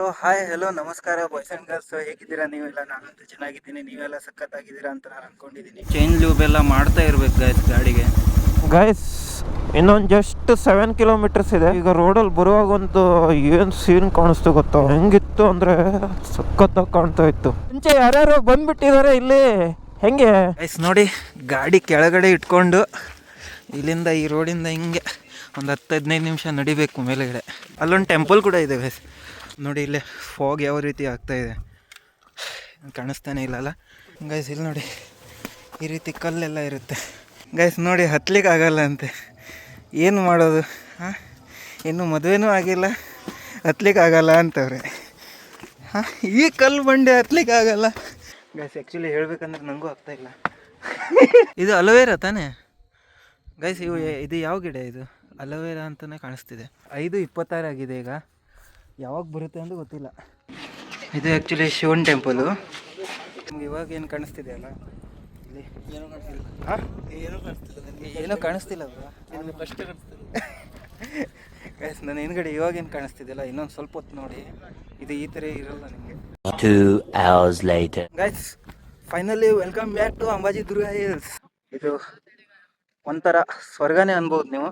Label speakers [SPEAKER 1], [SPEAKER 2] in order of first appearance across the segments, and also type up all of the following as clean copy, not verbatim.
[SPEAKER 1] Hi hello ನಮಸ್ಕಾರ boys and girls, ಹೇಗಿದ್ದೀರಾ ನೀವೆಲ್ಲ? ನಾನಂತೂ ಚೆನ್ನಾಗಿದ್ದೀನಿ, ನೀವೆಲ್ಲ ಸಖತ್ತಾಗಿದ್ದೀರಾ ಅಂತ ನಾನು ಅನ್ಕೊಂಡಿದ್ದೀನಿ. ಚೈನ್ ಲೂಬ್ ಎಲ್ಲ ಮಾಡ್ತಾ ಇರ್ಬೇಕು ಗೈಸ್ ಗಾಡಿಗೆ.
[SPEAKER 2] ಗೈಸ್ ಇನ್ನೊಂದು ಜಸ್ಟ್ 7 ಕಿಲೋಮೀಟರ್ಸ್ ಇದೆ. ಈಗ ರೋಡಲ್ಲಿ ಬರುವಾಗಂತೂ ಏನು ಸೀನ್ ಕಾಣಿಸ್ತು ಗೊತ್ತಾ? ಹೆಂಗಿತ್ತು ಅಂದರೆ ಸಖತ್ತಾಗಿ ಕಾಣ್ತಾ ಇತ್ತು. ಮುಂಚೆ ಯಾರ್ಯಾರು ಬಂದ್ಬಿಟ್ಟಿದ್ದಾರೆ ಇಲ್ಲಿ. ಹೆಂಗೆ
[SPEAKER 1] ಗೈಸ್ ನೋಡಿ, ಗಾಡಿ ಕೆಳಗಡೆ ಇಟ್ಕೊಂಡು ಇಲ್ಲಿಂದ ಈ ರೋಡಿಂದ ಹಿಂಗೆ ಒಂದು 10-15 ನಿಮಿಷ ನಡಿಬೇಕು ಮೇಲೆಗಡೆ. ಅಲ್ಲೊಂದು ಟೆಂಪಲ್ ಕೂಡ ಇದೆ ಗೈಸ್. ನೋಡಿ ಇಲ್ಲೇ ಫಾಗ್ ಯಾವ ರೀತಿ ಆಗ್ತಾಯಿದೆ, ಕಾಣಿಸ್ತಾನೆ ಇಲ್ಲಲ್ಲ ಗೈಸ್. ಇಲ್ಲಿ ನೋಡಿ ಈ ರೀತಿ ಕಲ್ಲೆಲ್ಲ ಇರುತ್ತೆ ಗೈಸ್. ನೋಡಿ ಹತ್ಲಿಕ್ಕೆ ಆಗಲ್ಲ ಅಂತೆ, ಏನು ಮಾಡೋದು? ಹಾಂ, ಇನ್ನೂ ಮದುವೆನೂ ಆಗಿಲ್ಲ, ಹತ್ಲಿಕ್ಕೆ ಆಗಲ್ಲ ಅಂತವ್ರೆ. ಹಾಂ, ಈ ಕಲ್ಲು ಬಂಡೆ ಹತ್ಲಿಕ್ಕೆ ಆಗಲ್ಲ ಗೈಸ್. ಆ್ಯಕ್ಚುಲಿ ಹೇಳ್ಬೇಕಂದ್ರೆ ನನಗೂ ಆಗ್ತಾಯಿಲ್ಲ. ಇದು ಅಲೋವೆರಾ ತಾನೇ ಗೈಸ್? ಇದು ಯಾವ ಗಿಡ ಇದು? ಅಲೋವೆರಾ ಅಂತಲೇ ಕಾಣಿಸ್ತಿದೆ. 5:26 ಆಗಿದೆ ಈಗ, ಯಾವಾಗ ಬರುತ್ತೆ ಅಂತ ಗೊತ್ತಿಲ್ಲ. ಇದು ಆ್ಯಕ್ಚುಲಿ ಶಿವನ್ ಟೆಂಪಲು. ನಿಮ್ಗೆ ಇವಾಗ ಏನು ಕಾಣಿಸ್ತಿದೆ ಅಲ್ಲ, ಇಲ್ಲಿ ಏನೂ ಕಾಣಿಸ್ತಿಲ್ಲ. ಹಾಂ, ಏನೂ ಕಾಣಿಸ್ತಿಲ್ಲ ಬ್ರೋ, ಫಸ್ಟ್ ಕಾಣಿಸ್ತಿದೆ ಗೈಸ್. ನನ್ನ ಹಿಂದ್ಗಡೆ ಇವಾಗ ಏನು ಕಾಣಿಸ್ತಿದೆಯಲ್ಲ, ಇನ್ನೊಂದು ಸ್ವಲ್ಪ ಹೊತ್ತು ನೋಡಿ, ಇದು ಈ ಥರ ಇರಲ್ಲ ನಿಮಗೆ.
[SPEAKER 3] 2 hours later.
[SPEAKER 1] Guys finally welcome back to Ambaji Durga hills. ಇದು ಒಂಥರ ಸ್ವರ್ಗನೇ ಅನ್ಬೋದು ನೀವು.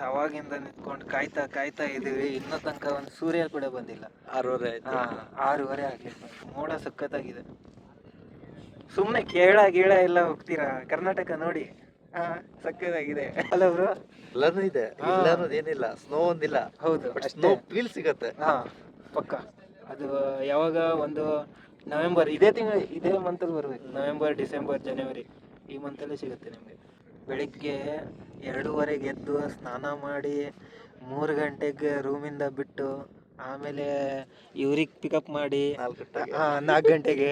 [SPEAKER 1] ಅವಾಗಿಂದ ನಿಂತ್ಕೊಂಡು ಕಾಯ್ತಾ ಇದೀವಿ, ಇನ್ನೂ ತನಕ ಒಂದು ಸೂರ್ಯ ಕೂಡ ಬಂದಿಲ್ಲ. 6:30 ಆಗಿತ್ತು. ಮೋಡ ಸಖತ್ತಾಗಿದೆ. ಸುಮ್ಮನೆ ಗೀಳ ಎಲ್ಲ ಹೋಗ್ತೀರಾ? ಕರ್ನಾಟಕ ನೋಡಿ, ಸಖತ್ತಾಗಿದೆ ಅಲ್ಲ ಬ್ರೋ?
[SPEAKER 4] ಎಲ್ಲಾನು ಇದೆ, ಇಲ್ಲ ಅನ್ನೋದೇನಿಲ್ಲ. ಸ್ನೋ ಒಂದಿಲ್ಲ,
[SPEAKER 1] ಹೌದು,
[SPEAKER 4] ಸ್ನೋ ಫೀಲ್ ಸಿಗತ್ತೆ.
[SPEAKER 1] ಪಕ್ಕ. ಅದು ಯಾವಾಗ ಒಂದು ನವೆಂಬರ್, ಇದೇ ಮಂತಲ್ಲಿ ಬರ್ಬೇಕು. ನವೆಂಬರ್, ಡಿಸೆಂಬರ್, ಜನವರಿ ಈ ಮಂತಲ್ಲೇ ಸಿಗುತ್ತೆ ನಿಮಗೆ. ಬೆಳಿಗ್ಗೆ 2:30ಗೆ ಎದ್ದು ಸ್ನಾನ ಮಾಡಿ 3 ಗಂಟೆಗೆ ರೂಮಿಂದ ಬಿಟ್ಟು, ಆಮೇಲೆ ಇವ್ರಿಗೆ ಪಿಕಪ್ ಮಾಡಿ 4 ಗಂಟೆಗೆ,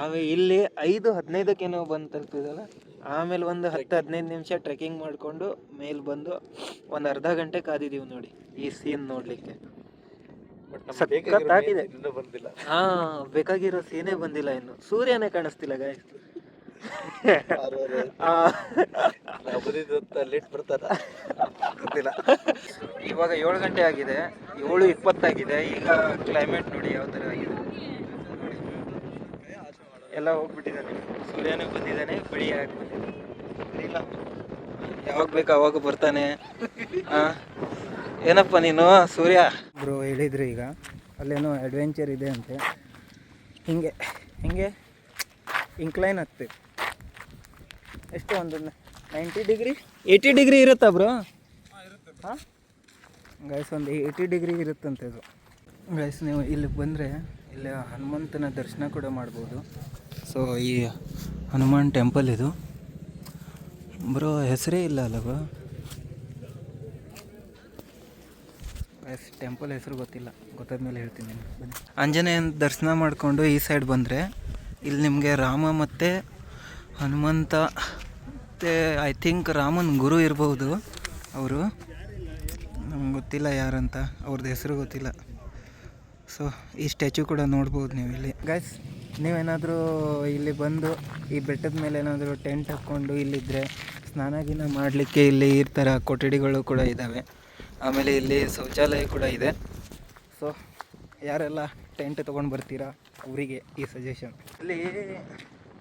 [SPEAKER 1] ಆಮೇಲೆ ಇಲ್ಲಿ 5:15 ಬಂದು ತಲುಪಿದಲ್ಲ. ಆಮೇಲೆ ಒಂದು 10-15 ನಿಮಿಷ ಟ್ರೆಕ್ಕಿಂಗ್ ಮಾಡಿಕೊಂಡು ಮೇಲೆ ಬಂದು ಒಂದು ಅರ್ಧ ಗಂಟೆ ಕಾದಿದ್ದೀವಿ ನೋಡಿ ಈ ಸೀನ್ ನೋಡಲಿಕ್ಕೆ. ಸಖತ್ತಾಗಿದೆ. ಬೇಕಾಗಿರೋ ಸೀನೇ ಬಂದಿಲ್ಲ ಇನ್ನು, ಸೂರ್ಯನೇ ಕಾಣಿಸ್ತಿಲ್ಲ ಗಾಯ್ಸ್. ಇವಾಗ 7 ಗಂಟೆ ಆಗಿದೆ, 7:20 ಆಗಿದೆ. ಈಗ ಕ್ಲೈಮೇಟ್ ನೋಡಿ ಯಾವ ಥರ ಆಗಿದೆ. ಎಲ್ಲ ಹೋಗ್ಬಿಟ್ಟಿದ್ದಾನೆ, ಸೂರ್ಯನೇ ಬಂದಿದ್ದಾನೆ, ಬಿಳಿ ಯಾಕೆ ಬಂದಿದ್ದಾನೆ ಇಲ್ಲ, ಯಾವಾಗ ಬೇಕು ಅವಾಗ ಬರ್ತಾನೆ. ಏನಪ್ಪ ನೀನು ಸೂರ್ಯ ಬ್ರೋ ಹೇಳಿದ್ರು. ಈಗ ಅಲ್ಲೇನೋ ಅಡ್ವೆಂಚರ್ ಇದೆ ಅಂತೆ, ಹಿಂಗೆ ಇಂಕ್ಲೈನ್ ಹತ್ತಿ ಎಷ್ಟು ಒಂದು 90 ಡಿಗ್ರಿ 80 ಡಿಗ್ರಿ ಇರುತ್ತಾ ಬ್ರೋ? ಹಾಂ ಗೈಸ್, ಒಂದು 80 ಡಿಗ್ರಿ ಇರುತ್ತಂತೆ ಇದು ಗೈಸ್. ನೀವು ಇಲ್ಲಿ ಬಂದರೆ ಇಲ್ಲಿ ಹನುಮಂತನ ದರ್ಶನ ಕೂಡ ಮಾಡ್ಬೋದು. ಸೊ ಈ ಹನುಮಾನ್ ಟೆಂಪಲ್ ಇದು ಬ್ರೋ, ಹೆಸರೇ ಇಲ್ಲ ಅಲ್ಲ ಬ್ರೋ? ಗೈಸ್ ಟೆಂಪಲ್ ಹೆಸರು ಗೊತ್ತಿಲ್ಲ, ಗೊತ್ತಾದ್ಮೇಲೆ ಹೇಳ್ತೀನಿ ಬನ್ನಿ. ಆಂಜನೇಯನ ದರ್ಶನ ಮಾಡಿಕೊಂಡು ಈ ಸೈಡ್ ಬಂದರೆ ಇಲ್ಲಿ ನಿಮಗೆ ರಾಮ ಮತ್ತು ಹನುಮಂತ ಮತ್ತು ಐ ಥಿಂಕ್ ರಾಮನ ಗುರು ಇರ್ಬೋದು ಅವರು, ನಮ್ಗೆ ಗೊತ್ತಿಲ್ಲ ಯಾರಂತ, ಅವ್ರದ್ದು ಹೆಸರು ಗೊತ್ತಿಲ್ಲ. ಸೊ ಈ ಸ್ಟ್ಯಾಚು ಕೂಡ ನೋಡ್ಬೋದು ನೀವು ಇಲ್ಲಿ ಗೈಸ್. ನೀವೇನಾದರೂ ಇಲ್ಲಿ ಬಂದು ಈ ಬೆಟ್ಟದ ಮೇಲೆ ಏನಾದರೂ ಟೆಂಟ್ ಹಾಕ್ಕೊಂಡು ಇಲ್ಲಿದ್ದರೆ ಸ್ನಾನ ಮಾಡಲಿಕ್ಕೆ ಇಲ್ಲಿ ಈ ಥರ ಕೊಠಡಿಗಳು ಕೂಡ ಇದ್ದಾವೆ. ಆಮೇಲೆ ಇಲ್ಲಿ ಶೌಚಾಲಯ ಕೂಡ ಇದೆ. ಸೊ ಯಾರೆಲ್ಲ ಟೆಂಟ್ ತೊಗೊಂಡು ಬರ್ತೀರಾ ಅವರಿಗೆ ಈ ಸಜೆಷನ್. ಇಲ್ಲಿ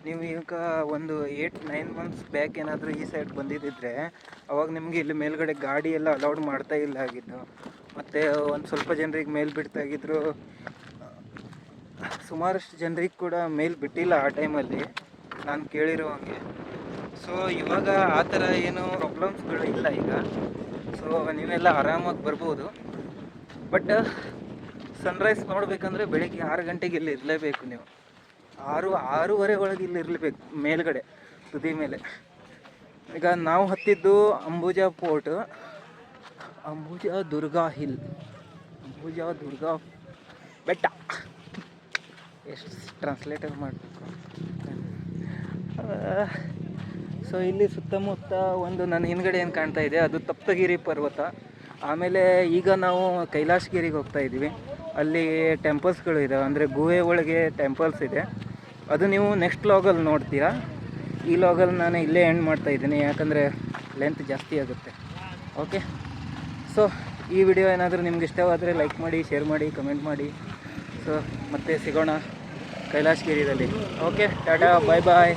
[SPEAKER 1] ನೀವು ಈಗ ಒಂದು 8-9 ಮಂತ್ಸ್ ಬ್ಯಾಕ್ ಏನಾದರೂ ಈ ಸೈಡ್ ಬಂದಿದ್ದಿದ್ರೆ ಅವಾಗ ನಿಮಗೆ ಇಲ್ಲಿ ಮೇಲ್ಗಡೆ ಗಾಡಿ ಎಲ್ಲ ಅಲೌಡ್ ಮಾಡ್ತಾ ಇಲ್ಲ ಆಗಿದ್ದು. ಮತ್ತು ಒಂದು ಸ್ವಲ್ಪ ಜನರಿಗೆ ಮೇಲೆ ಬಿಡ್ತಾಗಿದ್ರು, ಸುಮಾರಷ್ಟು ಜನರಿಗೆ ಕೂಡ ಮೇಲೆ ಬಿಟ್ಟಿಲ್ಲ ಆ ಟೈಮಲ್ಲಿ ನಾನು ಕೇಳಿರೋ ಹಂಗೆ. ಸೊ ಇವಾಗ ಆ ಥರ ಏನೂ ಪ್ರಾಬ್ಲಮ್ಸ್ಗಳು ಇಲ್ಲ ಈಗ. ಸೊ ನೀವೆಲ್ಲ ಆರಾಮಾಗಿ ಬರ್ಬೋದು. ಬಟ್ ಸನ್ರೈಸ್ ನೋಡಬೇಕಂದ್ರೆ ಬೆಳಿಗ್ಗೆ 6 ಗಂಟೆಗೆ ಇಲ್ಲಿ ಇರಲೇಬೇಕು ನೀವು. 6-6:30 ಒಳಗೆ ಇಲ್ಲಿ ಇರಲೇಬೇಕು ಮೇಲ್ಗಡೆ ತುದಿ ಮೇಲೆ. ಈಗ ನಾವು ಹತ್ತಿದ್ದು ಅಂಬುಜಾ ಫೋರ್ಟ್, ಅಂಬುಜಾ ದುರ್ಗಾ ಹಿಲ್, ಅಂಬುಜಾ ದುರ್ಗಾ ಬೆಟ್ಟ. ಎಷ್ಟು ಟ್ರಾನ್ಸ್ಲೇಟರ್ ಮಾಡಬೇಕು. ಸೊ ಇಲ್ಲಿ ಸುತ್ತಮುತ್ತ ಒಂದು ನನ್ನ ಹಿಂದ್ಗಡೆ ಏನು ಕಾಣ್ತಾ ಇದೆ ಅದು ತಪ್ತಗಿರಿ ಪರ್ವತ. ಆಮೇಲೆ ಈಗ ನಾವು ಕೈಲಾಸಗಿರಿಗೆ ಹೋಗ್ತಾ ಇದ್ದೀವಿ. ಅಲ್ಲಿ ಟೆಂಪಲ್ಸ್ಗಳು ಇದ್ದಾವೆ, ಅಂದರೆ ಗುಹೆ ಒಳಗೆ ಟೆಂಪಲ್ಸ್ ಇದೆ. ಅದು ನೀವು ನೆಕ್ಸ್ಟ್ ಲಾಗಲ್ಲಿ ನೋಡ್ತೀರಾ. ಈ ಲಾಗಲ್ಲಿ ನಾನು ಇಲ್ಲೇ ಎಂಡ್ ಮಾಡ್ತಾಯಿದ್ದೀನಿ, ಯಾಕಂದರೆ ಲೆಂತ್ ಜಾಸ್ತಿ ಆಗುತ್ತೆ. ಓಕೆ, ಸೊ ಈ ವಿಡಿಯೋ ಏನಾದರೂ ನಿಮ್ಗೆ ಇಷ್ಟವಾದರೆ ಲೈಕ್ ಮಾಡಿ, ಶೇರ್ ಮಾಡಿ, ಕಮೆಂಟ್ ಮಾಡಿ. ಸೊ ಮತ್ತೆ ಸಿಗೋಣ ಕೈಲಾಸಗಿರಿಯಲ್ಲಿ. ಓಕೆ, ಟಾಟಾ, ಬಾಯ್ ಬಾಯ್.